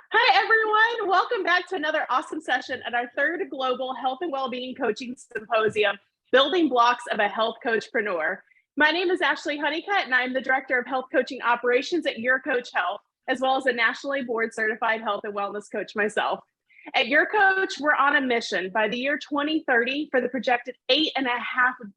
Hi, everyone. Welcome back to another awesome session at our third Global Health and Wellbeing Coaching Symposium, Building Blocks of a Health Coach-Preneur. My name is Ashley Honeycutt, and I'm the Director of Health Coaching Operations at YourCoach Health, as well as a nationally board-certified health and wellness coach myself. At YourCoach, we're on a mission by the year 2030 for the projected 8.5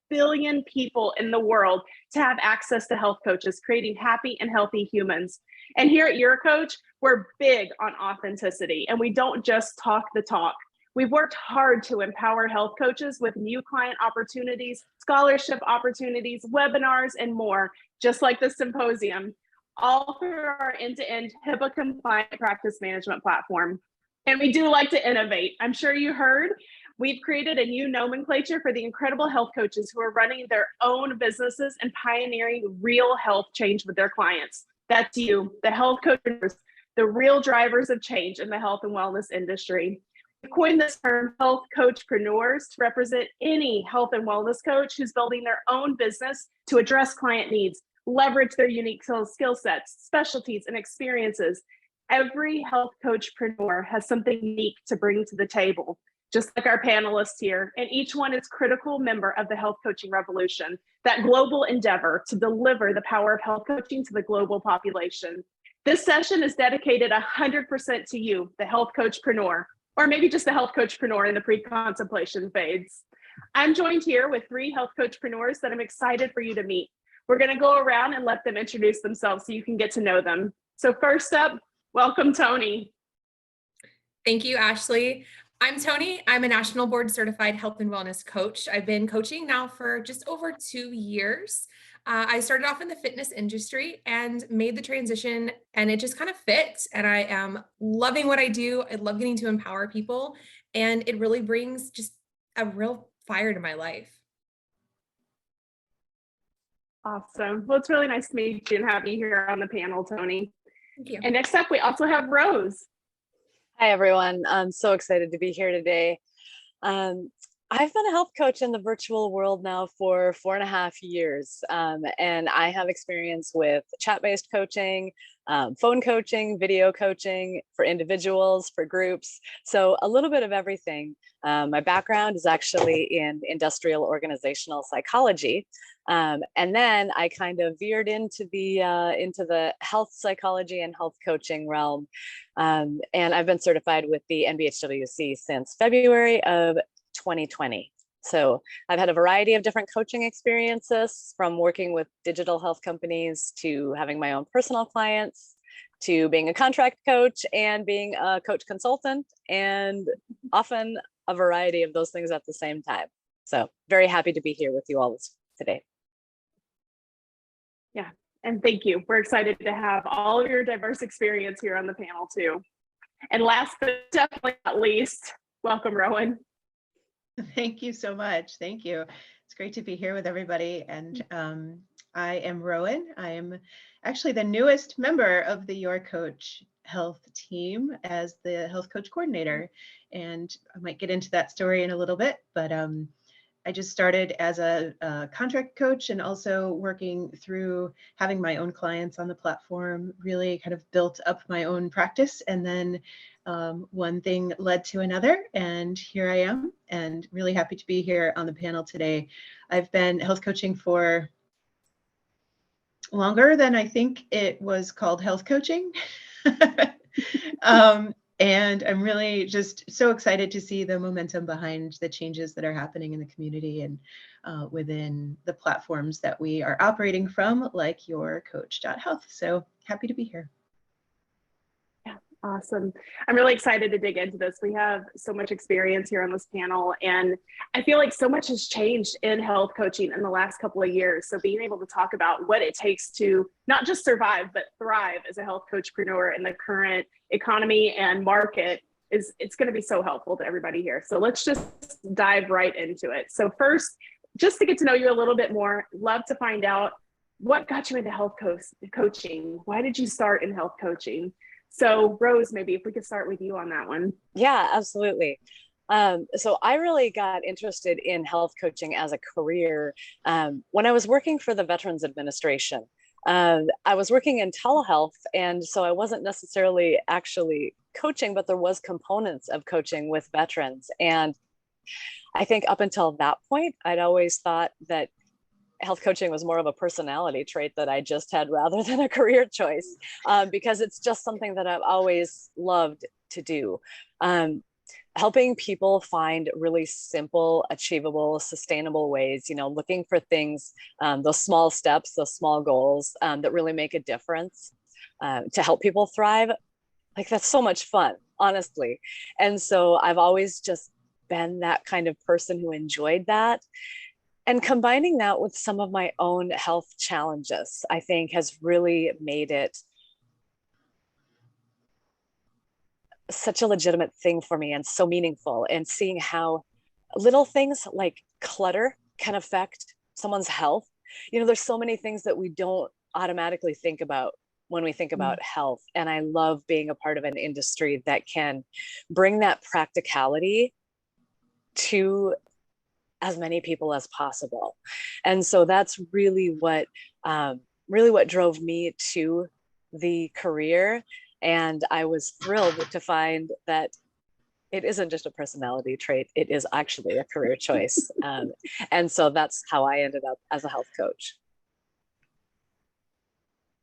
billion people in the world to have access to health coaches, creating happy and healthy humans. And here at YourCoach, we're big on authenticity, and we don't just talk the talk. We've worked hard to empower health coaches with new client opportunities, scholarship opportunities, webinars, and more, just like the symposium, all through our end-to-end HIPAA-compliant practice management platform. And we do like to innovate. I'm sure you heard, we've created a new nomenclature for the incredible health coaches who are running their own businesses and pioneering real health change with their clients. That's you, the health coaches, the real drivers of change in the health and wellness industry. We've coined this term Health Coach-Preneurs to represent any health and wellness coach who's building their own business to address client needs, leverage their unique skill sets, specialties, and experiences. Every health coach-preneur has something unique to bring to the table, just like our panelists here, and each one is a critical member of the health coaching revolution, that global endeavor to deliver the power of health coaching to the global population. This session is dedicated 100% to you, the health coach-preneur, or maybe just the health coach-preneur in the pre-contemplation phase. I'm joined here with 3 health coach-preneurs that I'm excited for you to meet. We're gonna go around and let them introduce themselves so you can get to know them. So first up, welcome, Tony. Thank you, Ashley. I'm Tony. I'm a national board certified health and wellness coach. I've been coaching now for just over 2 years. I started off in the fitness industry and made the transition, and it just kind of fit. And I am loving what I do. I love getting to empower people, and it really brings just a real fire to my life. Awesome. Well, it's really nice to meet you and have you here on the panel, Tony. Thank you. And next up, we also have Rose. Hi, everyone. I'm so excited to be here today. I've been a health coach in the virtual world now for 4.5 years, and I have experience with chat-based coaching, phone coaching, video coaching for individuals, for groups, so a little bit of everything. My background is actually in industrial organizational psychology, and then I kind of veered into the health psychology and health coaching realm, and I've been certified with the NBHWC since February of 2020. So I've had a variety of different coaching experiences, from working with digital health companies to having my own personal clients, to being a contract coach and being a coach consultant, and often a variety of those things at the same time. So very happy to be here with you all today. Yeah, and thank you. We're excited to have all of your diverse experience here on the panel too. And last but definitely not least, welcome, Rowan. Thank you so much. Thank you. It's great to be here with everybody. And I am Rowan. I am actually the newest member of the YourCoach Health team as the health coach coordinator. And I might get into that story in a little bit, but I just started as a contract coach, and also working through having my own clients on the platform, really kind of built up my own practice. And then one thing led to another, and here I am, and really happy to be here on the panel today. I've been health coaching for longer than I think it was called health coaching. And I'm really just so excited to see the momentum behind the changes that are happening in the community and within the platforms that we are operating from, like YourCoach.health. So happy to be here. Yeah, awesome. I'm really excited to dig into this. We have so much experience here on this panel, and I feel like so much has changed in health coaching in the last couple of years. So being able to talk about what it takes to not just survive, but thrive as a health coach-preneur in the current economy and market it's going to be so helpful to everybody here. So let's just dive right into it. So first, just to get to know you a little bit more, love to find out what got you into health coaching. Why did you start in health coaching? So Rose, maybe if we could start with you on that one. Yeah, absolutely. So I really got interested in health coaching as a career when I was working for the Veterans Administration. I was working in telehealth, and so I wasn't necessarily actually coaching, but there was components of coaching with veterans. And I think up until that point, I'd always thought that health coaching was more of a personality trait that I just had rather than a career choice, because it's just something that I've always loved to do. Helping people find really simple, achievable, sustainable ways, looking for things, those small steps, those small goals that really make a difference to help people thrive. Like, that's so much fun, honestly. And so I've always just been that kind of person who enjoyed that. And combining that with some of my own health challenges, I think has really made it such a legitimate thing for me and so meaningful. And seeing how little things like clutter can affect someone's health. There's so many things that we don't automatically think about when we think about health. And I love being a part of an industry that can bring that practicality to as many people as possible. And so that's really what drove me to the career. And I was thrilled to find that it isn't just a personality trait, it is actually a career choice. And so that's how I ended up as a health coach.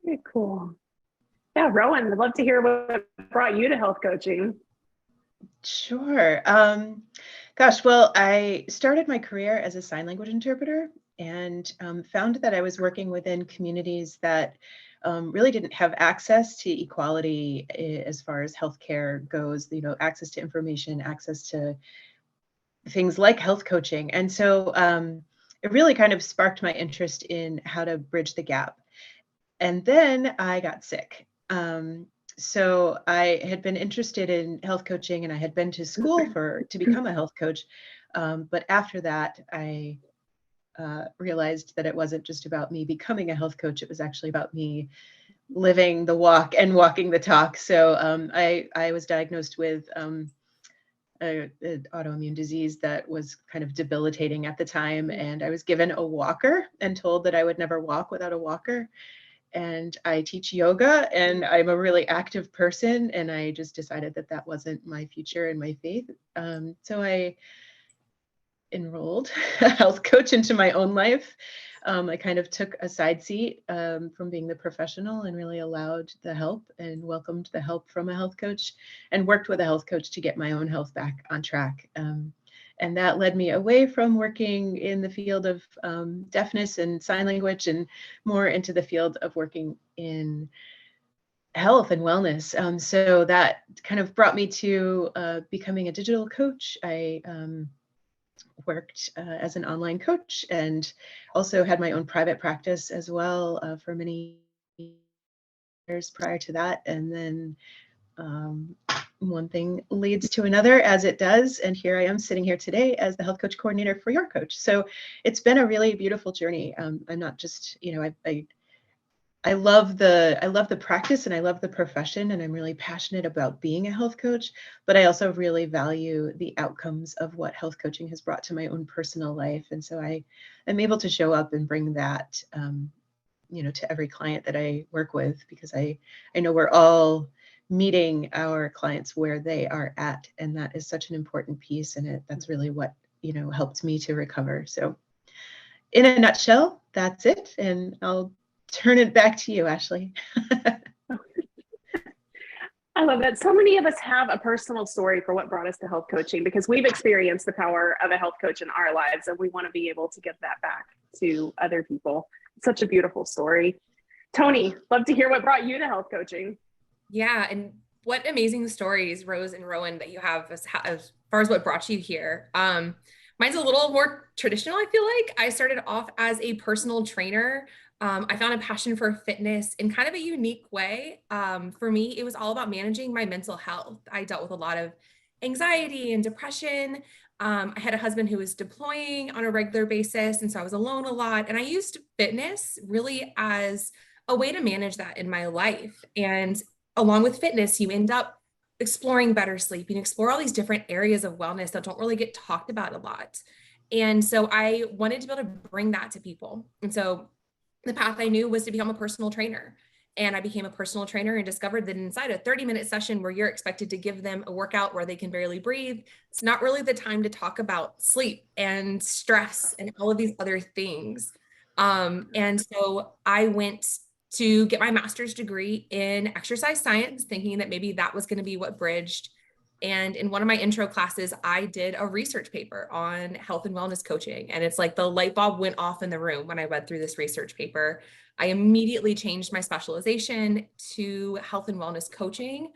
Very cool. Yeah, Rowan, I'd love to hear what brought you to health coaching. Sure. Gosh, well, I started my career as a sign language interpreter and found that I was working within communities that really didn't have access to equality as far as healthcare goes, access to information, access to things like health coaching. And so it really kind of sparked my interest in how to bridge the gap. And then I got sick. So I had been interested in health coaching and I had been to school to become a health coach. But after that, I realized that it wasn't just about me becoming a health coach. It was actually about me living the walk and walking the talk. So I was diagnosed with an autoimmune disease that was kind of debilitating at the time. And I was given a walker and told that I would never walk without a walker. And I teach yoga and I'm a really active person. And I just decided that that wasn't my future and my faith. So I enrolled a health coach into my own life. I kind of took a side seat from being the professional and really allowed the help and welcomed the help from a health coach and worked with a health coach to get my own health back on track. And that led me away from working in the field of deafness and sign language and more into the field of working in health and wellness. So that kind of brought me to becoming a digital coach. I worked as an online coach and also had my own private practice as well for many years prior to that. And then one thing leads to another, as it does. And here I am sitting here today as the health coach coordinator for YourCoach. So it's been a really beautiful journey. I'm not just, I love the practice and I love the profession and I'm really passionate about being a health coach, but I also really value the outcomes of what health coaching has brought to my own personal life. And so I am able to show up and bring that, to every client that I work with, because I know we're all meeting our clients where they are at. And that is such an important piece. And that's really what, helped me to recover. So in a nutshell, that's it. And I'll turn it back to you, Ashley. I love that. So many of us have a personal story for what brought us to health coaching because we've experienced the power of a health coach in our lives and we want to be able to give that back to other people. Such a beautiful story. Tony, love to hear what brought you to health coaching. Yeah. And what amazing stories, Rose and Rowan, that you have as far as what brought you here. Mine's a little more traditional, I feel like. I started off as a personal trainer. I found a passion for fitness in kind of a unique way. For me, it was all about managing my mental health. I dealt with a lot of anxiety and depression. I had a husband who was deploying on a regular basis, and so I was alone a lot. And I used fitness really as a way to manage that in my life. And along with fitness, you end up exploring better sleep. You explore all these different areas of wellness that don't really get talked about a lot. And so I wanted to be able to bring that to people. And so the path I knew was to become a personal trainer. And I became a personal trainer and discovered that inside a 30-minute session where you're expected to give them a workout where they can barely breathe, it's not really the time to talk about sleep and stress and all of these other things. And so I went to get my master's degree in exercise science, thinking that maybe that was going to be what bridged. And in one of my intro classes, I did a research paper on health and wellness coaching. And it's like the light bulb went off in the room when I read through this research paper. I immediately changed my specialization to health and wellness coaching.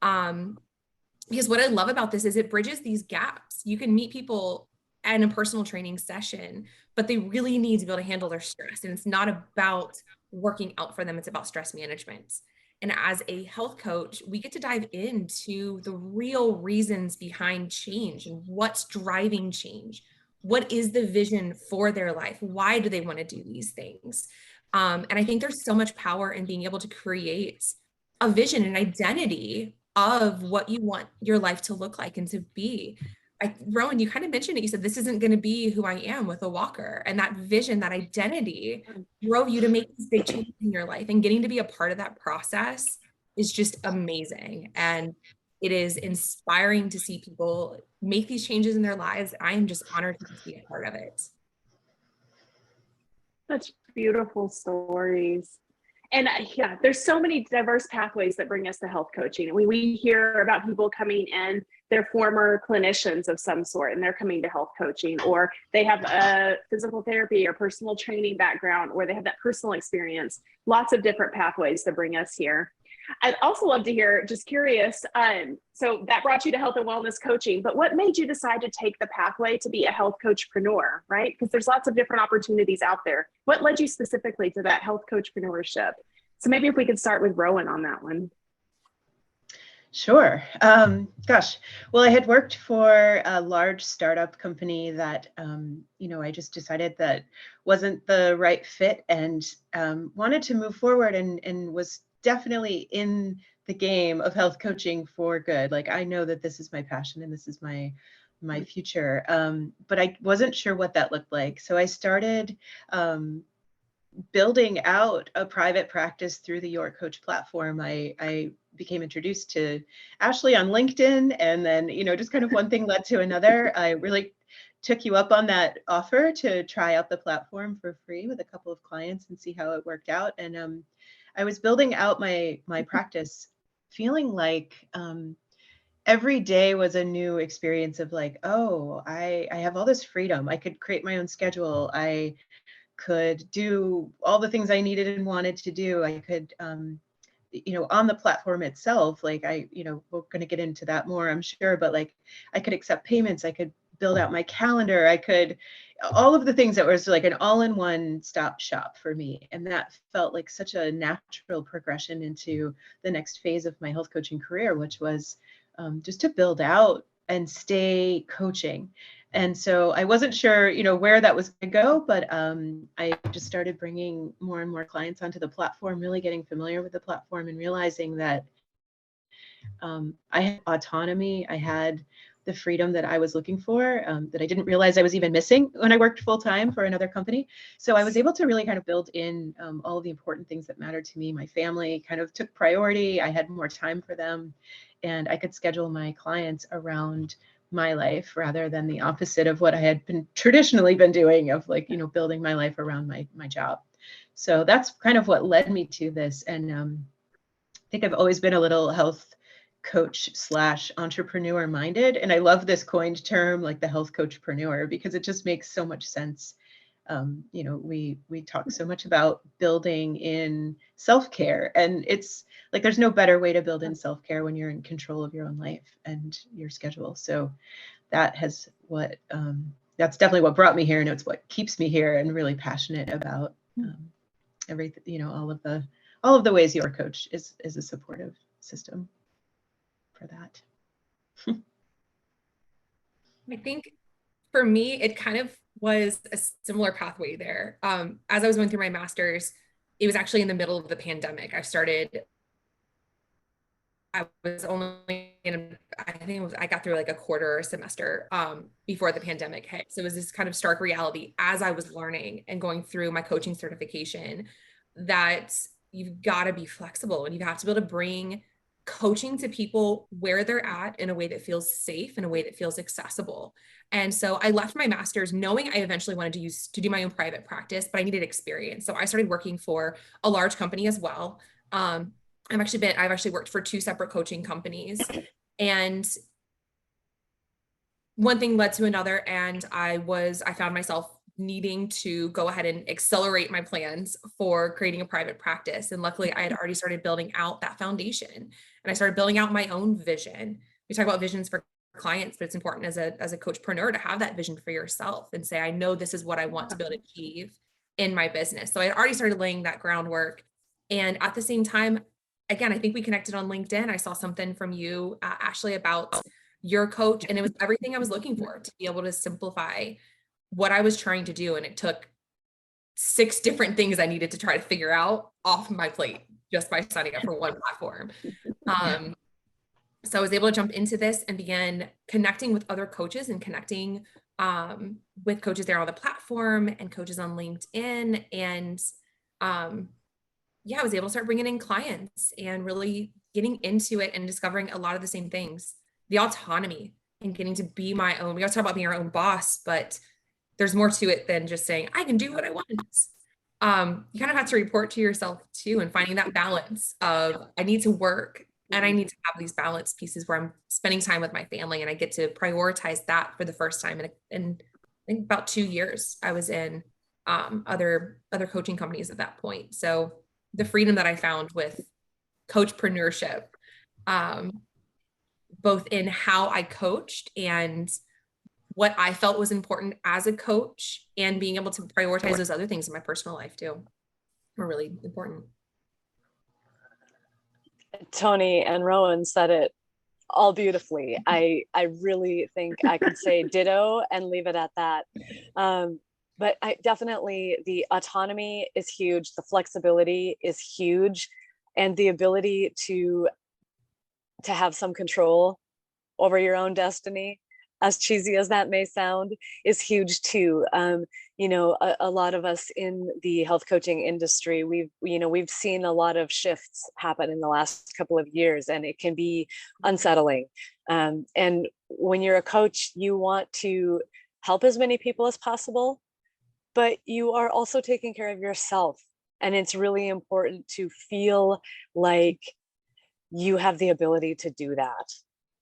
Because what I love about this is it bridges these gaps. You can meet people in a personal training session, but they really need to be able to handle their stress. And it's not about working out for them, it's about stress management. And as a health coach, we get to dive into the real reasons behind change and what's driving change. What is the vision for their life? Why do they want to do these things? And I think there's so much power in being able to create a vision and identity of what you want your life to look like and to be. Rowan, you kind of mentioned it. You said, this isn't going to be who I am with a walker. And that vision, that identity drove you to make these big changes in your life, and getting to be a part of that process is just amazing. And it is inspiring to see people make these changes in their lives. I am just honored to be a part of it. Such beautiful stories. And yeah, there's so many diverse pathways that bring us to health coaching. We hear about people coming in, they're former clinicians of some sort, and they're coming to health coaching, or they have a physical therapy or personal training background, or they have that personal experience. Lots of different pathways that bring us here. I'd also love to hear, just curious, so that brought you to health and wellness coaching, but what made you decide to take the pathway to be a health coach-preneur, right? Because there's lots of different opportunities out there. What led you specifically to that health coach-preneurship? So maybe if we could start with Rowan on that one. Sure. Gosh, well, I had worked for a large startup company that, I just decided that wasn't the right fit, and wanted to move forward, and was definitely in the game of health coaching for good. Like, I know that this is my passion and this is my future. But I wasn't sure what that looked like. So I started building out a private practice through the YourCoach platform. I became introduced to Ashley on LinkedIn, and then, just kind of one thing led to another. I really took you up on that offer to try out the platform for free with a couple of clients and see how it worked out. And I was building out my practice, feeling like every day was a new experience of like, oh, I have all this freedom. I could create my own schedule. I could do all the things I needed and wanted to do. I could, on the platform itself, like we're going to get into that more, I'm sure, but like I could accept payments. I could build out my calendar. I could, all of the things that was like an all-in-one stop shop for me. And that felt like such a natural progression into the next phase of my health coaching career, which was just to build out and stay coaching. And so I wasn't sure, where that was going to go, but I just started bringing more and more clients onto the platform, really getting familiar with the platform, and realizing that I had autonomy. I had the freedom that I was looking for, that I didn't realize I was even missing when I worked full time for another company. So I was able to really kind of build in all of the important things that mattered to me. My family kind of took priority. I had more time for them, and I could schedule my clients around my life rather than the opposite of what I had traditionally been doing, of like, building my life around my job. So that's kind of what led me to this. And I think I've always been a little health coach / entrepreneur minded. And I love this coined term, like the health coach-preneur, because it just makes so much sense. We talk so much about building in self-care, and it's like, there's no better way to build in self-care when you're in control of your own life and your schedule. So that's definitely what brought me here. And it's what keeps me here, and really passionate about everything, all of the ways YourCoach is a supportive system for that. I think for me, it kind of was a similar pathway there. As I was going through my master's, it was actually in the middle of the pandemic. I was only I got through like a quarter semester before the pandemic hit. So it was this kind of stark reality as I was learning and going through my coaching certification, that you've got to be flexible, and you have to be able to bring coaching to people where they're at in a way that feels safe, in a way that feels accessible. And so I left my master's knowing I eventually wanted to do my own private practice, but I needed experience. So I started working for a large company as well. I've actually worked for 2 separate coaching companies, and one thing led to another. And I found myself needing to go ahead and accelerate my plans for creating a private practice. And luckily I had already started building out that foundation, and I started building out my own vision. We talk about visions for clients, but it's important as a coach-preneur to have that vision for yourself and say, I know this is what I want to be able to achieve in my business. So I had already started laying that groundwork. And at the same time, again, I think we connected on LinkedIn. I saw something from you, Ashley, about YourCoach, and it was everything I was looking for, to be able to simplify what I was trying to do. And it took 6 different things I needed to try to figure out off my plate just by signing up for one platform. So I was able to jump into this and began connecting with other coaches and connecting with coaches there on the platform and coaches on LinkedIn. And I was able to start bringing in clients and really getting into it and discovering a lot of the same things, the autonomy and getting to be my own. We always talk about being our own boss, but there's more to it than just saying, I can do what I want. You kind of have to report to yourself too, and finding that balance of I need to work and I need to have these balance pieces where I'm spending time with my family, and I get to prioritize that for the first time in I think about 2 years. I was in other coaching companies at that point. So the freedom that I found with coach-preneurship, both in how I coached and what I felt was important as a coach, and being able to prioritize those other things in my personal life too, were really important. Tony and Rowan said it all beautifully. I really think I could say ditto and leave it at that. But definitely the autonomy is huge. The flexibility is huge. And the ability to have some control over your own destiny, as cheesy as that may sound, is huge too. A lot of us in the health coaching industry, we've seen a lot of shifts happen in the last couple of years, and it can be unsettling. And when you're a coach, you want to help as many people as possible, but you are also taking care of yourself. And it's really important to feel like you have the ability to do that.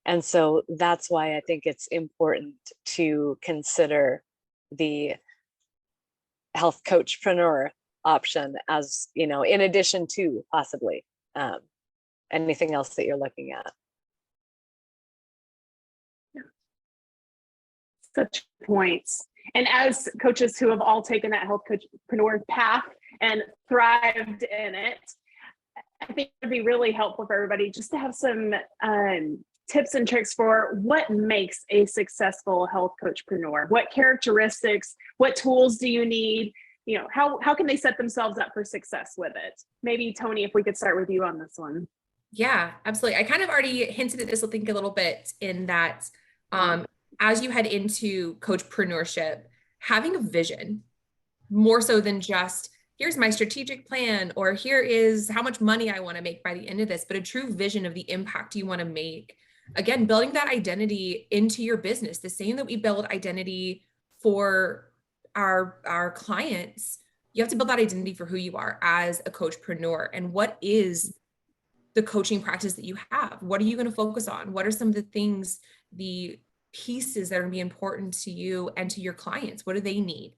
And so that's why I think it's important to consider the health coach-preneur option as, in addition to possibly anything else that you're looking at. Such points. And as coaches who have all taken that health coach-preneur path and thrived in it, I think it'd be really helpful for everybody just to have some tips and tricks for what makes a successful health coach-preneur. What characteristics, what tools do you need? How can they set themselves up for success with it? Maybe Tony, if we could start with you on this one. Yeah, absolutely. I kind of already hinted at this, I think, a little bit, in that as you head into coachpreneurship, having a vision, more so than just here's my strategic plan, or here is how much money I want to make by the end of this, but a true vision of the impact you want to make. Again, building that identity into your business, the same that we build identity for our clients. You have to build that identity for who you are as a coachpreneur, and what is the coaching practice that you have. What are you going to focus on? What are some of the things, the pieces that are going to be important to you and to your clients? What do they need?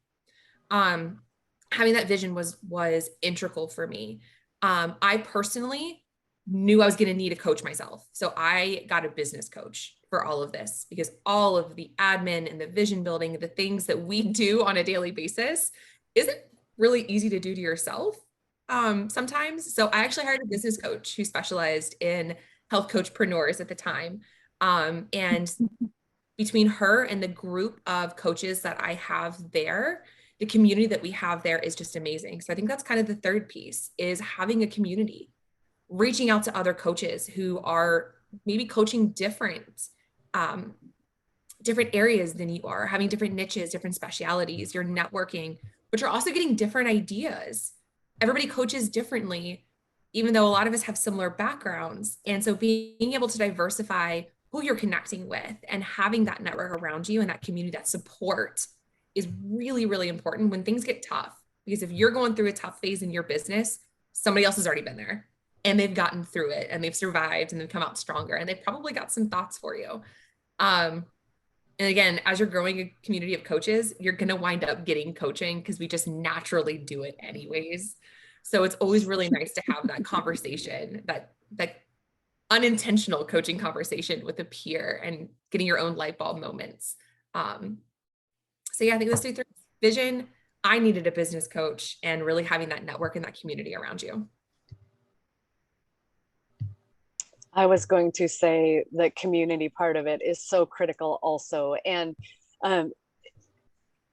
Having that vision was integral for me. I personally knew I was going to need a coach myself. So I got a business coach for all of this, because all of the admin and the vision building, the things that we do on a daily basis, isn't really easy to do to yourself sometimes. So I actually hired a business coach who specialized in health coachpreneurs at the time. And between her and the group of coaches that I have there, the community that we have there is just amazing. So I think that's kind of the third piece, is having a community, reaching out to other coaches who are maybe coaching different areas than you are, having different niches, different specialities. You're networking, but you're also getting different ideas. Everybody coaches differently, even though a lot of us have similar backgrounds. And so being able to diversify who you're connecting with and having that network around you and that community, that support is really, really important when things get tough. Because if you're going through a tough phase in your business, somebody else has already been there and they've gotten through it and they've survived and they've come out stronger and they've probably got some thoughts for you. And again, as you're growing a community of coaches, you're going to wind up getting coaching because we just naturally do it anyways. So it's always really nice to have that conversation, that unintentional coaching conversation with a peer and getting your own light bulb moments. So yeah, I think those two things: vision, I needed a business coach, and really having that network and that community around you. I was going to say the community part of it is so critical also. And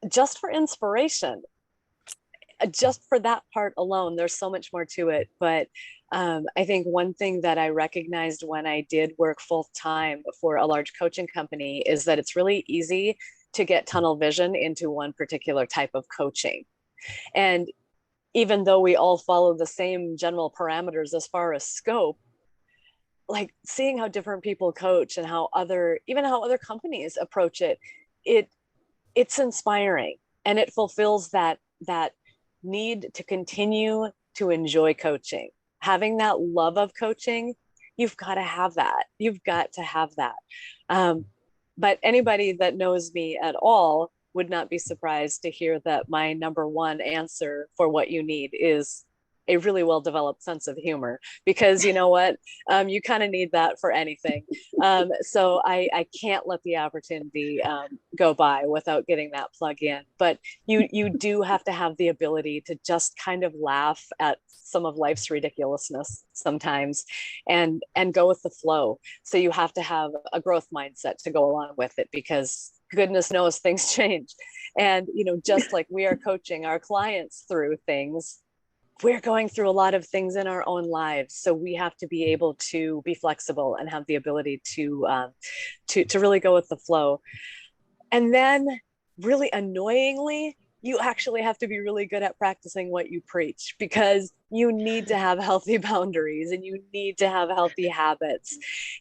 just for inspiration, just for that part alone, there's so much more to it. But I think one thing that I recognized when I did work full time for a large coaching company is that it's really easy to get tunnel vision into one particular type of coaching. And even though we all follow the same general parameters as far as scope, like seeing how different people coach and how other companies approach it, it's inspiring, and it fulfills that need to continue to enjoy coaching. Having that love of coaching, you've got to have that. But anybody that knows me at all would not be surprised to hear that my number one answer for what you need is a really well-developed sense of humor, because you know what, you kind of need that for anything. So I can't let the opportunity go by without getting that plug in. But you do have to have the ability to just kind of laugh at some of life's ridiculousness sometimes and go with the flow. So you have to have a growth mindset to go along with it, because goodness knows things change. And just like we are coaching our clients through things, we're going through a lot of things in our own lives. So we have to be able to be flexible and have the ability to really go with the flow. And then, really annoyingly, you actually have to be really good at practicing what you preach, because you need to have healthy boundaries and you need to have healthy habits.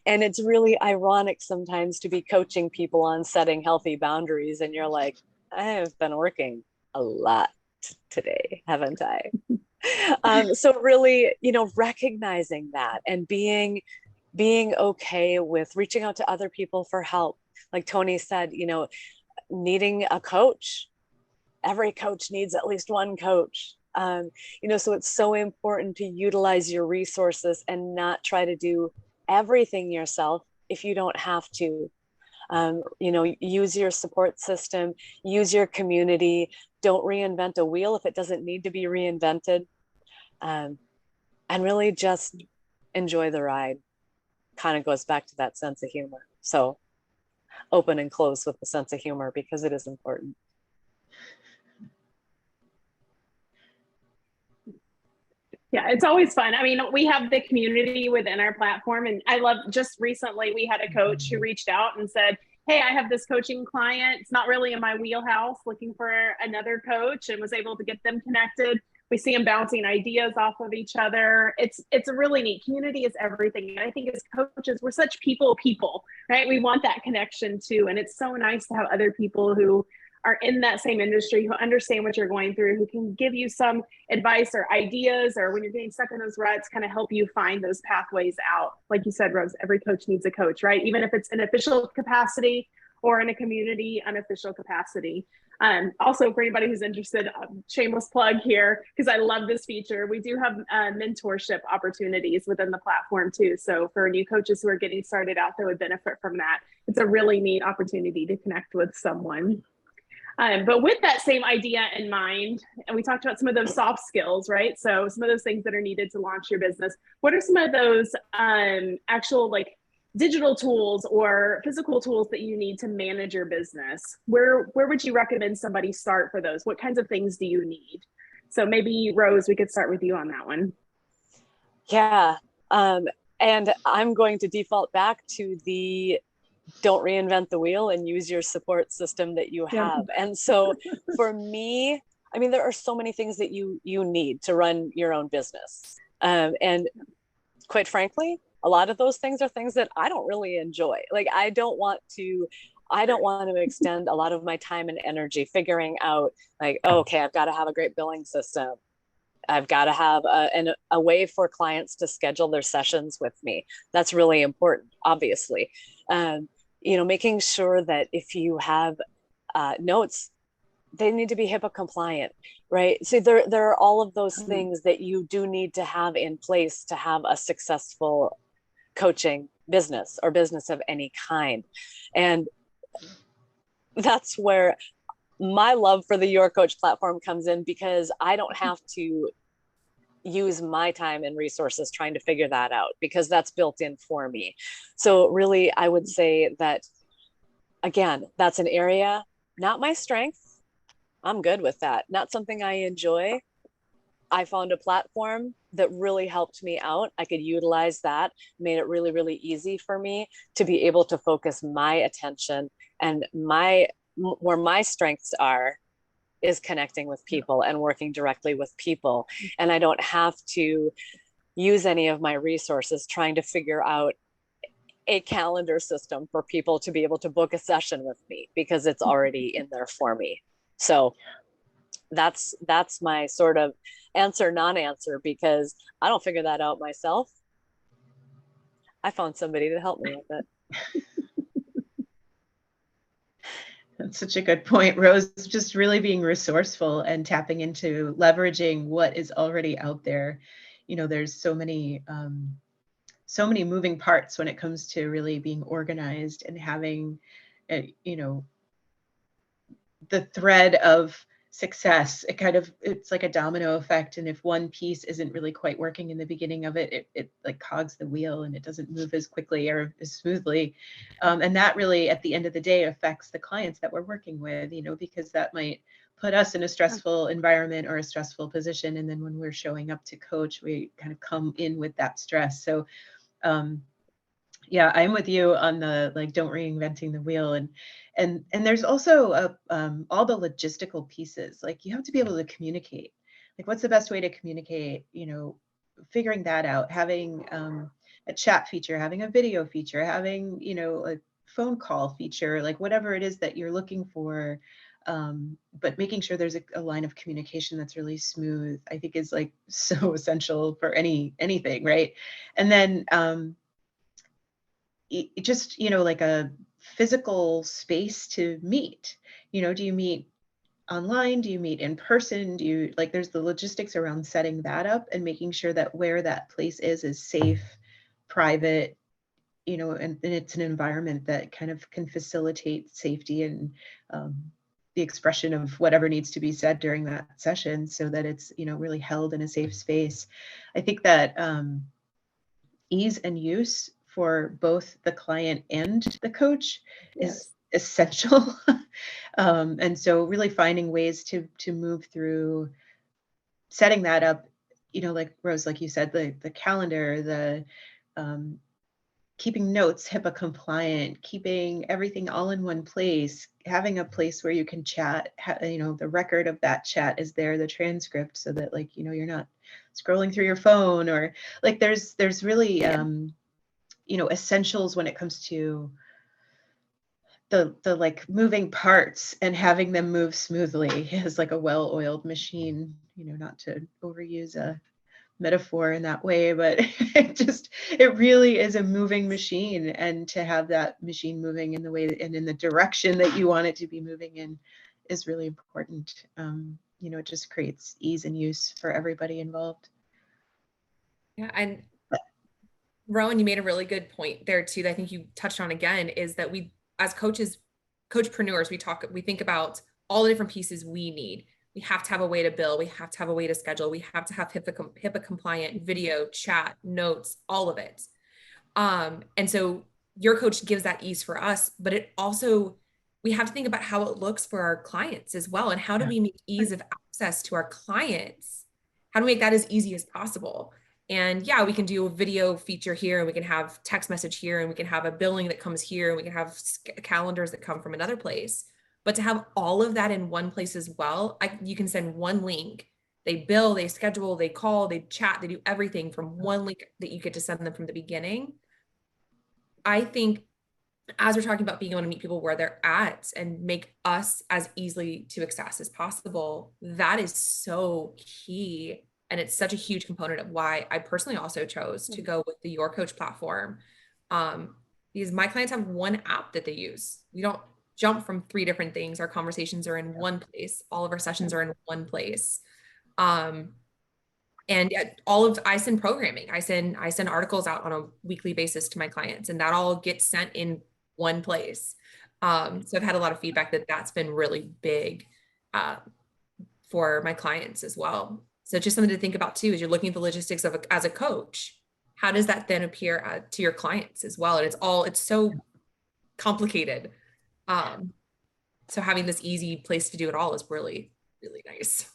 And it's really ironic sometimes to be coaching people on setting healthy boundaries, and you're like, I have been working a lot today, haven't I? So really, recognizing that and being okay with reaching out to other people for help. Like Tony said, needing a coach. Every coach needs at least one coach. So it's so important to utilize your resources and not try to do everything yourself if you don't have to. Use your support system, use your community. Don't reinvent a wheel if it doesn't need to be reinvented. And really just enjoy the ride. Kind of goes back to that sense of humor. So open and close with the sense of humor, because it is important. Yeah, it's always fun. I mean, we have the community within our platform, and I love, just recently we had a coach who reached out and said, hey, I have this coaching client. It's not really in my wheelhouse, looking for another coach, and was able to get them connected. We see them bouncing ideas off of each other. It's a really neat. Community is everything. And I think as coaches, we're such people, right? We want that connection too. And it's so nice to have other people who are in that same industry, who understand what you're going through, who can give you some advice or ideas, or when you're getting stuck in those ruts, kind of help you find those pathways out. Like you said, Rose, every coach needs a coach, right? Even if it's an official capacity or in a community unofficial capacity. Also, for anybody who's interested, shameless plug here, because I love this feature. We do have mentorship opportunities within the platform too. So for new coaches who are getting started out that would benefit from that, it's a really neat opportunity to connect with someone. But with that same idea in mind, and we talked about some of those soft skills, right? So some of those things that are needed to launch your business. What are some of those actual digital tools or physical tools that you need to manage your business? Where would you recommend somebody start for those? What kinds of things do you need? So maybe Rose, we could start with you on that one. Yeah. And I'm going to default back to the don't reinvent the wheel and use your support system that you have. Yeah. And so for me, I mean, there are so many things that you need to run your own business. And quite frankly, a lot of those things are things that I don't really enjoy. Like I don't want to extend a lot of my time and energy figuring out like, oh, okay, I've got to have a great billing system. I've got to have a way for clients to schedule their sessions with me. That's really important, obviously. Making sure that if you have notes, they need to be HIPAA compliant, right? So there are all of those things that you do need to have in place to have a successful coaching business or business of any kind. And that's where my love for the YourCoach platform comes in, because I don't have to use my time and resources trying to figure that out, because that's built in for me. So really, I would say that, again, that's an area, not my strength. I'm good with that. Not something I enjoy. I found a platform that really helped me out. I could utilize that, made it really, really easy for me to be able to focus my attention, and where my strengths are is connecting with people and working directly with people. And I don't have to use any of my resources trying to figure out a calendar system for people to be able to book a session with me, because it's already in there for me. So that's my sort of answer, non-answer, because I don't figure that out myself. I found somebody to help me with it. That's such a good point, Rose. Just really being resourceful and tapping into leveraging what is already out there. There's so many moving parts when it comes to really being organized and having, the thread of success. It's like a domino effect. And if one piece isn't really quite working in the beginning of it, it like cogs the wheel and it doesn't move as quickly or as smoothly. And that really, at the end of the day, affects the clients that we're working with, because that might put us in a stressful environment or a stressful position. And then when we're showing up to coach, we kind of come in with that stress. So yeah, I'm with you on the don't reinventing the wheel, and there's also all the logistical pieces. Like you have to be able to communicate. Like what's the best way to communicate? Figuring that out. Having a chat feature, having a video feature, having a phone call feature, like whatever it is that you're looking for. But making sure there's a line of communication that's really smooth, I think is like so essential for anything, right? And then just like a physical space to meet. Do you meet online? Do you meet in person? Do you there's the logistics around setting that up and making sure that where that place is safe, private, and it's an environment that kind of can facilitate safety and the expression of whatever needs to be said during that session, so that it's really held in a safe space. I think that ease and use for both the client and the coach is essential. And so really finding ways to move through setting that up, like Rose, like you said, the calendar, the keeping notes HIPAA compliant, keeping everything all in one place, having a place where you can chat, the record of that chat is there, the transcript, so that you're not scrolling through your phone, or there's really essentials when it comes to the moving parts and having them move smoothly as like a well-oiled machine, not to overuse a metaphor in that way, but it really is a moving machine, and to have that machine moving in the way and in the direction that you want it to be moving in is really important. It just creates ease and use for everybody involved. Yeah, and Rowan, you made a really good point there too, that I think you touched on again, is that we, as coaches, coach-preneurs, we think about all the different pieces we need. We have to have a way to bill. We have to have a way to schedule. We have to have HIPAA compliant video, chat, notes, all of it. And so YourCoach gives that ease for us, but it also, we have to think about how it looks for our clients as well. And how do we make ease of access to our clients? How do we make that as easy as possible? And yeah, we can do a video feature here, and we can have text message here, and we can have a billing that comes here, and we can have calendars that come from another place. But to have all of that in one place as well, you can send one link They bill, they schedule, they call, they chat, they do everything from one link that you get to send them from the beginning. I think as we're talking about being able to meet people where they're at and make us as easily to access as possible, that is so key. And it's such a huge component of why I personally also chose to go with the YourCoach platform. Because my clients have one app that they use. We don't jump from 3 different things. Our conversations are in one place. All of our sessions are in one place. And I send programming. I send articles out on a weekly basis to my clients, and that all gets sent in one place. So I've had a lot of feedback that that's been really big for my clients as well. So just something to think about too, as you're looking at the logistics of as a coach, how does that then appear to your clients as well? And it's so complicated. So having this easy place to do it all is really, really nice.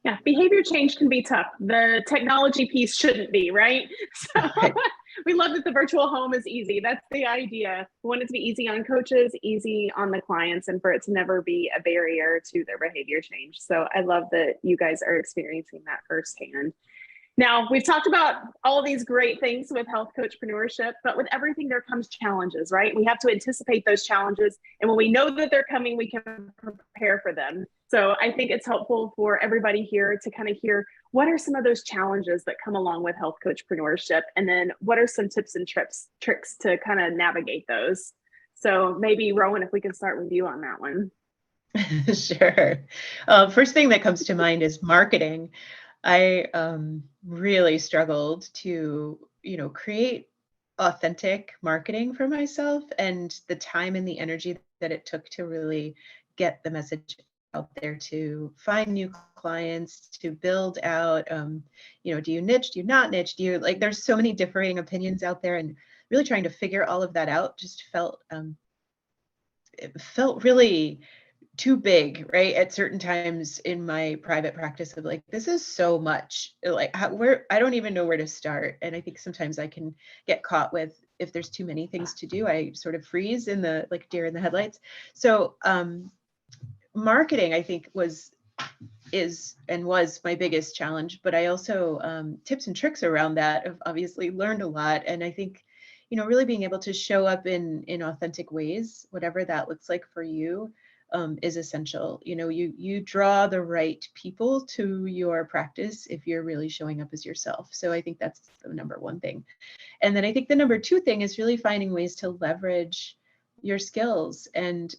Yeah, behavior change can be tough. The technology piece shouldn't be, right? So we love that the virtual home is easy. That's the idea. We want it to be easy on coaches, easy on the clients, and for it to never be a barrier to their behavior change. So I love that you guys are experiencing that firsthand. Now, we've talked about all of these great things with Health Coach-Preneurship, but with everything, there comes challenges, right? We have to anticipate those challenges. And when we know that they're coming, we can prepare for them. So I think it's helpful for everybody here to kind of hear what are some of those challenges that come along with Health Coach-Preneurship, and then what are some tips and tricks to kind of navigate those. So maybe Rowan, if we can start with you on that one. Sure. First thing that comes to mind is marketing. I really struggled to, create authentic marketing for myself, and the time and the energy that it took to really get the message out there, to find new clients, to build out, do you niche, do you not niche, do you there's so many differing opinions out there, and really trying to figure all of that out just felt really too big, right? At certain times in my private practice of this is so much, I don't even know where to start. And I think sometimes I can get caught with, if there's too many things to do, I sort of freeze in the deer in the headlights. So marketing, I think was my biggest challenge, but I also tips and tricks around that have obviously learned a lot. And I think, really being able to show up in authentic ways, whatever that looks like for you, is essential. You draw the right people to your practice if you're really showing up as yourself. So I think that's the number one thing. And then I think the number two thing is really finding ways to leverage your skills. And,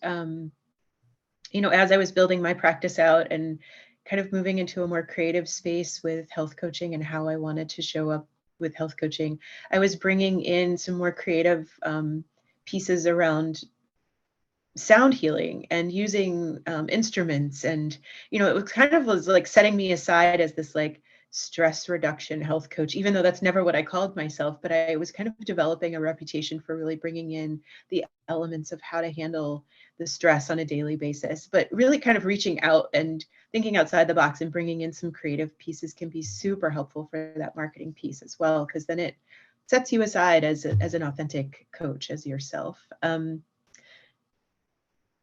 as I was building my practice out and kind of moving into a more creative space with health coaching and how I wanted to show up with health coaching, I was bringing in some more creative pieces around sound healing and using instruments. And, it was like setting me aside as this stress reduction health coach, even though that's never what I called myself, but I was kind of developing a reputation for really bringing in the elements of how to handle the stress on a daily basis, but really kind of reaching out and thinking outside the box and bringing in some creative pieces can be super helpful for that marketing piece as well, because then it sets you aside as an authentic coach, as yourself.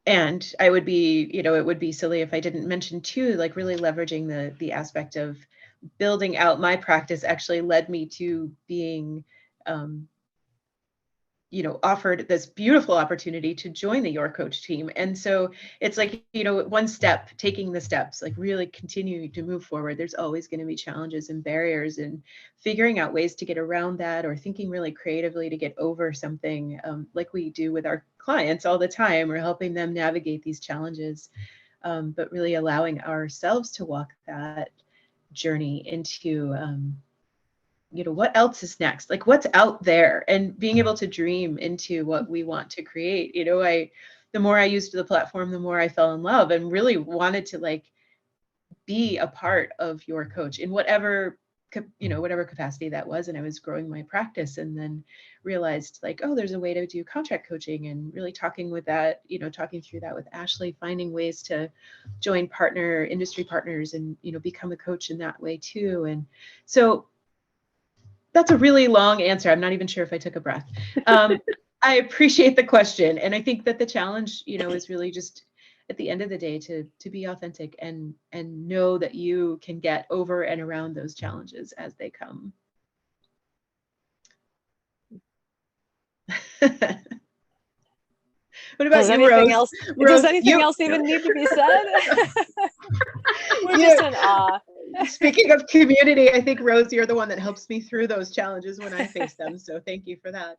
And I would be, it would be silly if I didn't mention too, really leveraging the aspect of building out my practice actually led me to being, offered this beautiful opportunity to join the YourCoach team. And so it's one step, taking the steps, really continuing to move forward. There's always going to be challenges and barriers, and figuring out ways to get around that, or thinking really creatively to get over something, like we do with our clients all the time. We're helping them navigate these challenges, but really allowing ourselves to walk that journey into, what else is next? What's out there, and being able to dream into what we want to create. The more I used the platform, the more I fell in love and really wanted to be a part of YourCoach in whatever capacity that was. And I was growing my practice, and then realized there's a way to do contract coaching, and really talking through that with Ashley, finding ways to join industry partners and, become a coach in that way too. And so that's a really long answer. I'm not even sure if I took a breath. I appreciate the question. And I think that the challenge, is really just at the end of the day to be authentic and know that you can get over and around those challenges as they come. What about you, Rose? Does anything else even need to be said? We're just in awe. Speaking of community, I think, Rose, you're the one that helps me through those challenges when I face them. So thank you for that.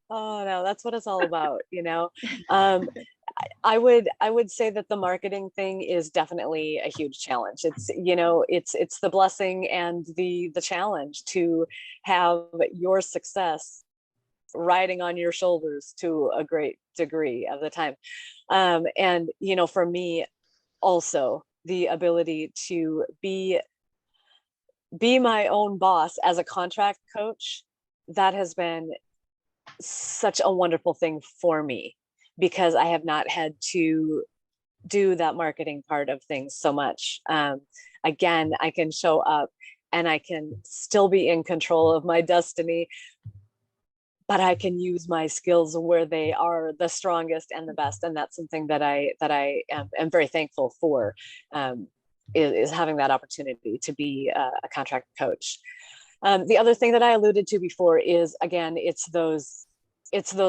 Oh no, that's what it's all about, you know. I would say that the marketing thing is definitely a huge challenge. It's, you know, it's the blessing and the challenge to have your success riding on your shoulders to a great degree of the time. And, you know, for me also, the ability to be my own boss as a contract coach, that has been such a wonderful thing for me, because I have not had to do that marketing part of things so much. Again, I can show up and I can still be in control of my destiny, but I can use my skills where they are the strongest and the best. And that's something that I am very thankful for, is having that opportunity to be a contract coach. The other thing that I alluded to before is, again, it's those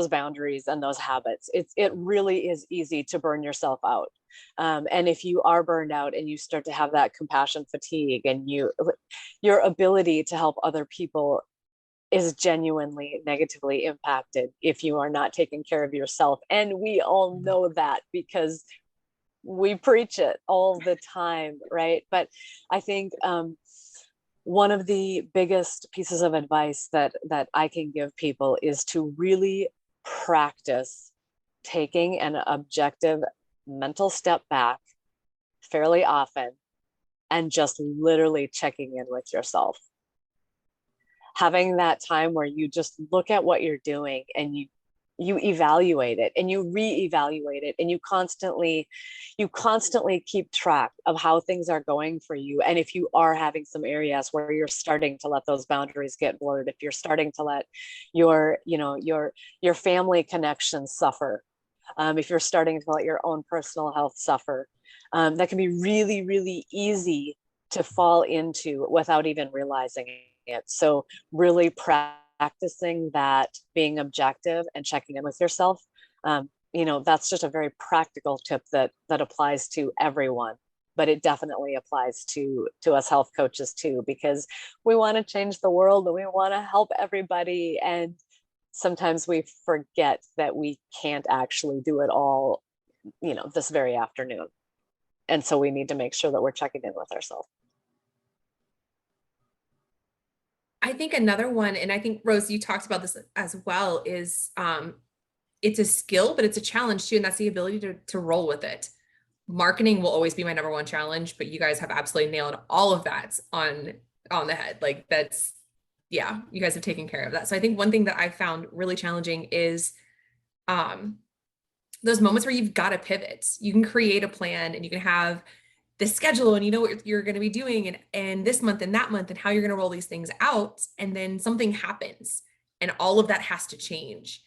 boundaries and those habits. It really is easy to burn yourself out. And if you are burned out and you start to have that compassion fatigue, and your ability to help other people is genuinely negatively impacted if you are not taking care of yourself. And we all know that because we preach it all the time, right? But I think one of the biggest pieces of advice that I can give people is to really practice taking an objective mental step back fairly often and just literally checking in with yourself. Having that time where you just look at what you're doing and you evaluate it and you reevaluate it, and you constantly keep track of how things are going for you. And if you are having some areas where you're starting to let those boundaries get blurred, if you're starting to let your family connections suffer, if you're starting to let your own personal health suffer, that can be really, really easy to fall into without even realizing it. So really practicing that, being objective and checking in with yourself, that's just a very practical tip that applies to everyone, but it definitely applies to us health coaches too, because we want to change the world and we want to help everybody. And sometimes we forget that we can't actually do it all, this very afternoon. And so we need to make sure that we're checking in with ourselves. I think another one, and I think Rose, you talked about this as well, is it's a skill, but it's a challenge too. And that's the ability to roll with it. Marketing will always be my number one challenge, but you guys have absolutely nailed all of that on the head. Like that's, yeah, you guys have taken care of that. So I think one thing that I found really challenging is those moments where you've got to pivot. You can create a plan and you can have the schedule and you know what you're going to be doing and this month and that month and how you're going to roll these things out. And then something happens and all of that has to change.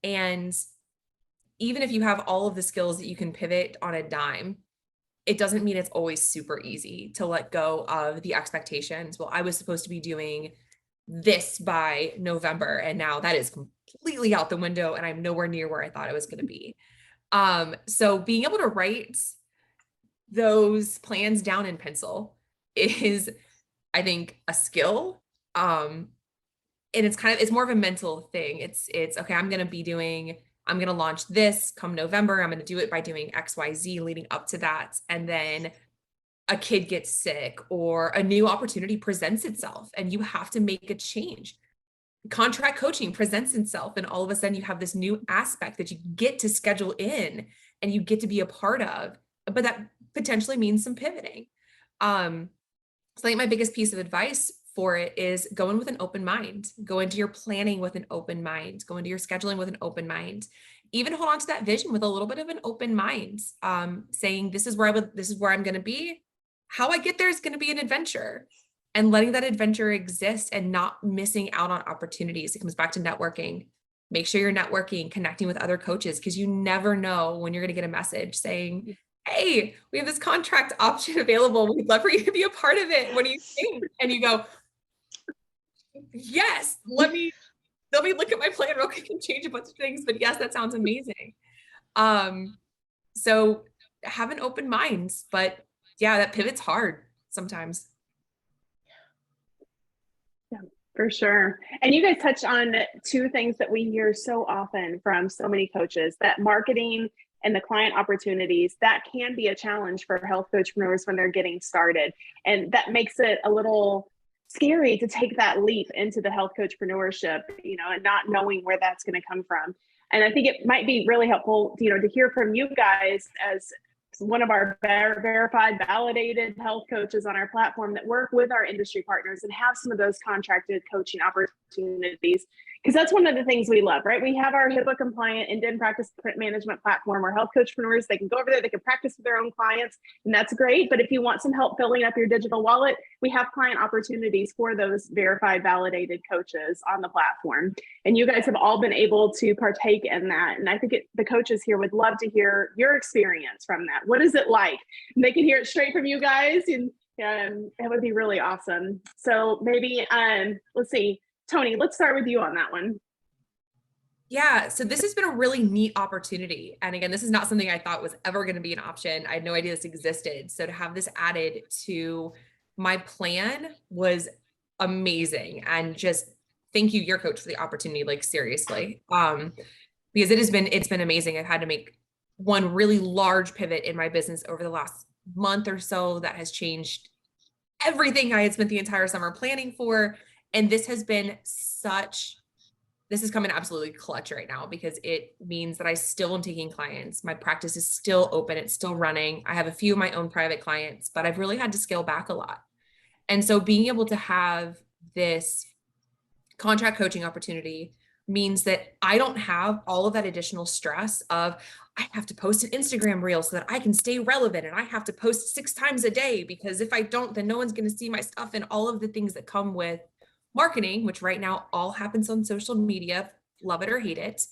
And even if you have all of the skills that you can pivot on a dime, it doesn't mean it's always super easy to let go of the expectations. Well, I was supposed to be doing this by November, and now that is completely out the window and I'm nowhere near where I thought I was going to be. So being able to write those plans down in pencil is, I think, a skill. And it's more of a mental thing. It's okay, I'm going to launch this come November. I'm going to do it by doing XYZ leading up to that. And then a kid gets sick or a new opportunity presents itself and you have to make a change. Contract coaching presents itself and all of a sudden you have this new aspect that you get to schedule in and you get to be a part of, but that potentially means some pivoting. So I think my biggest piece of advice for it is go in with an open mind, go into your planning with an open mind, go into your scheduling with an open mind, even hold on to that vision with a little bit of an open mind, saying this is where I'm going to be. How I get there is going to be an adventure, and letting that adventure exist and not missing out on opportunities. It comes back to networking. make sure you're networking, connecting with other coaches, because you never know when you're going to get a message saying, hey, we have this contract option available. We'd love for you to be a part of it. What do you think? And you go, yes, let me look at my plan real quick and change a bunch of things. But yes, that sounds amazing. So have an open mind, but yeah, that pivot's hard sometimes. Yeah, for sure. And you guys touched on two things that we hear so often from so many coaches, that marketing and the client opportunities, that can be a challenge for health coachpreneurs when they're getting started. And that makes it a little scary to take that leap into the health coachpreneurship, and not knowing where that's going to come from. And I think it might be really helpful, to hear from you guys as one of our verified, validated health coaches on our platform that work with our industry partners and have some of those contracted coaching opportunities. Because that's one of the things we love, right? We have our HIPAA compliant in practice print management platform where health coachpreneurs, they can go over there, they can practice with their own clients, and that's great. But if you want some help filling up your digital wallet, we have client opportunities for those verified, validated coaches on the platform. And you guys have all been able to partake in that. And I think the coaches here would love to hear your experience from that. What is it like? And they can hear it straight from you guys, and it would be really awesome. So maybe, let's see, Tony, let's start with you on that one. Yeah, so this has been a really neat opportunity. And again, this is not something I thought was ever going to be an option. I had no idea this existed. So to have this added to my plan was amazing. And just thank you, YourCoach, for the opportunity, like seriously. Because it's been amazing. I've had to make one really large pivot in my business over the last month or so that has changed everything I had spent the entire summer planning for. And this has been this is coming absolutely clutch right now, because it means that I still am taking clients. My practice is still open. It's still running. I have a few of my own private clients, but I've really had to scale back a lot. And so being able to have this contract coaching opportunity means that I don't have all of that additional stress of, I have to post an Instagram reel so that I can stay relevant, and I have to post 6 times a day, because if I don't, then no one's going to see my stuff, and all of the things that come with marketing, which right now all happens on social media, love it or hate it.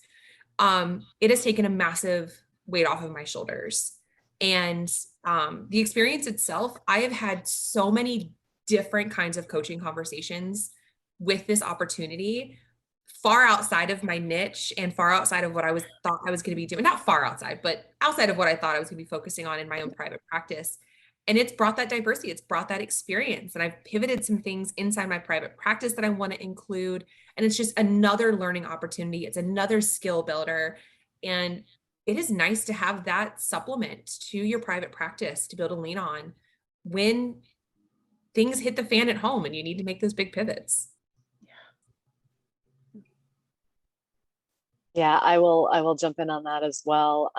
It has taken a massive weight off of my shoulders. And the experience itself, I have had so many different kinds of coaching conversations with this opportunity, far outside of my niche and far outside of what I thought I was going to be doing. Not far outside, but outside of what I thought I was going to be focusing on in my own private practice. And it's brought that diversity, it's brought that experience. And I've pivoted some things inside my private practice that I want to include. And it's just another learning opportunity. It's another skill builder. And it is nice to have that supplement to your private practice to be able to lean on when things hit the fan at home and you need to make those big pivots. Yeah, I will jump in on that as well.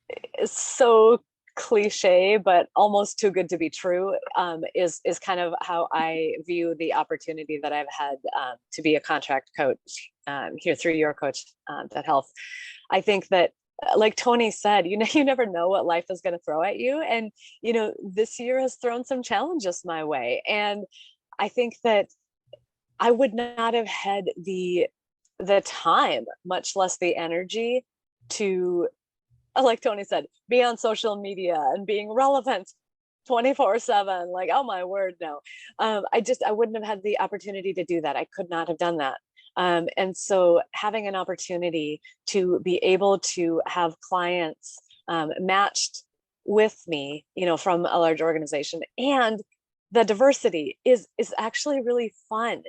It's so cliche, but almost too good to be true, is kind of how I view the opportunity that I've had to be a contract coach here through YourCoach at Health. I think that, like Tony said, you never know what life is going to throw at you. And, this year has thrown some challenges my way. And I think that I would not have had the time, much less the energy, to, like Tony said, be on social media and being relevant 24/7. Like, oh my word, no. I wouldn't have had the opportunity to do that. I could not have done that. And so having an opportunity to be able to have clients matched with me, from a large organization, and the diversity is actually really fun.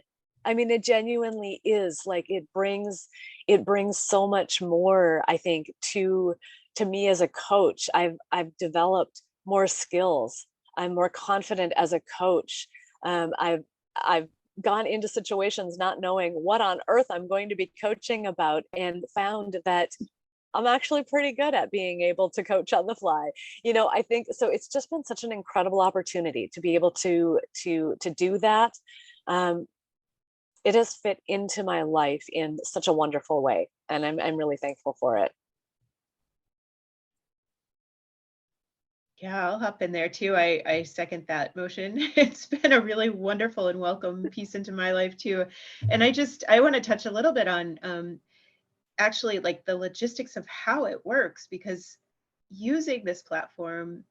I mean, it genuinely is. Like, it brings so much more, I think, to me as a coach. I've developed more skills. I'm more confident as a coach. I've gone into situations not knowing what on earth I'm going to be coaching about, and found that I'm actually pretty good at being able to coach on the fly. I think so. It's just been such an incredible opportunity to be able to do that. It has fit into my life in such a wonderful way, and I'm really thankful for it. Yeah, I'll hop in there too. I second that motion. It's been a really wonderful and welcome piece into my life too. And I want to touch a little bit on actually like the logistics of how it works, because using this platform,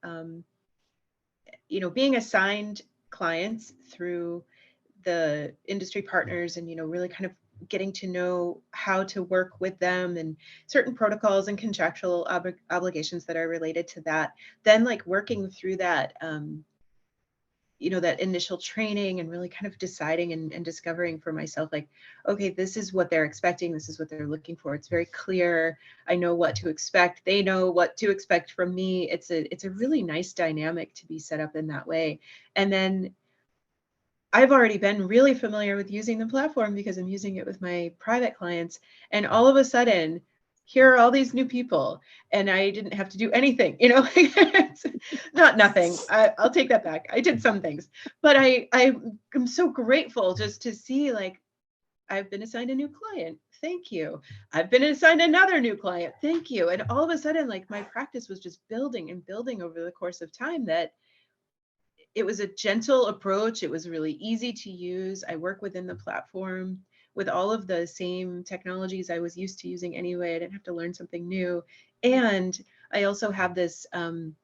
being assigned clients through the industry partners and, really kind of getting to know how to work with them and certain protocols and contractual obligations that are related to that, then like working through that, that initial training and really kind of deciding and discovering for myself, like, okay, this is what they're expecting. This is what they're looking for. It's very clear. I know what to expect. They know what to expect from me. It's a really nice dynamic to be set up in that way. And then I've already been really familiar with using the platform because I'm using it with my private clients. And all of a sudden, here are all these new people, and I didn't have to do anything, It's not nothing. I'll take that back. I did some things, but I'm so grateful just to see, like, I've been assigned a new client. Thank you. I've been assigned another new client. Thank you. And all of a sudden, like, my practice was just building and building over the course of time, that it was a gentle approach. It was really easy to use. I work within the platform with all of the same technologies I was used to using anyway. I didn't have to learn something new. And I also have this, in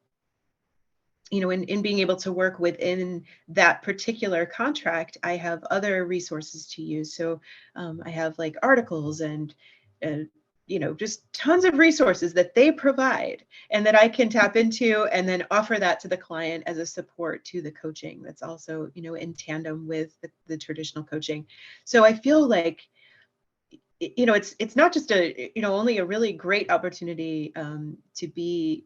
being able to work within that particular contract, I have other resources to use. So I have like articles and just tons of resources that they provide and that I can tap into and then offer that to the client as a support to the coaching that's also, in tandem with the traditional coaching. So I feel like, it's not just only a really great opportunity to be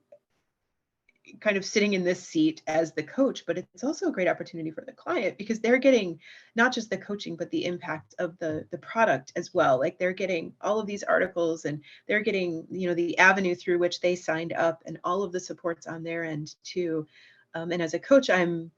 kind of sitting in this seat as the coach, but it's also a great opportunity for the client because they're getting not just the coaching, but the impact of the product as well. Like, they're getting all of these articles and they're getting, the avenue through which they signed up and all of the supports on their end too. And as a coach, I'm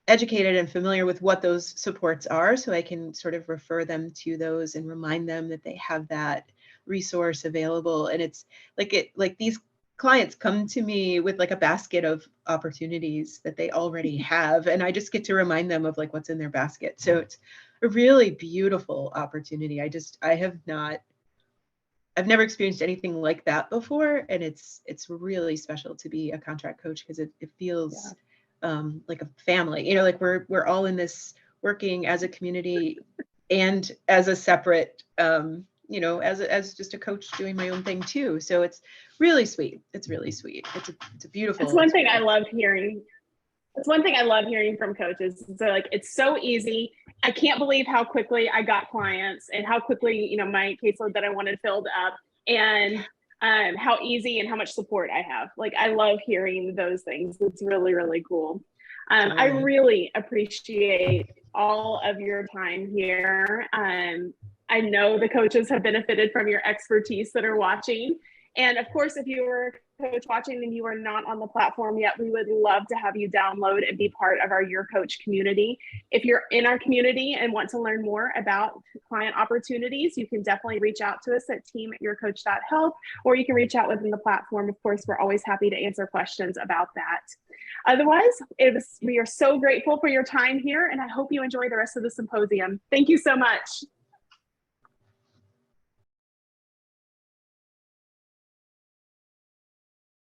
educated and familiar with what those supports are, so I can sort of refer them to those and remind them that they have that resource available. And it's like these clients come to me with like a basket of opportunities that they already have, and I just get to remind them of like what's in their basket. So it's a really beautiful opportunity. I've never experienced anything like that before, and it's really special to be a contract coach because it feels like a family. Like we're all in this working as a community and as a separate as just a coach doing my own thing too. So it's really sweet. It's really sweet. It's a beautiful. That's one thing I love hearing. That's one thing I love hearing from coaches. So like, it's so easy. I can't believe how quickly I got clients and how quickly, my caseload that I wanted filled up, and how easy and how much support I have. Like, I love hearing those things. It's really, really cool. I really appreciate all of your time here. I know the coaches have benefited from your expertise that are watching. And of course, if you were a coach watching and you are not on the platform yet, we would love to have you download and be part of our YourCoach community. If you're in our community and want to learn more about client opportunities, you can definitely reach out to us at team@yourcoach.health, or you can reach out within the platform. Of course, we're always happy to answer questions about that. Otherwise, we are so grateful for your time here, and I hope you enjoy the rest of the symposium. Thank you so much.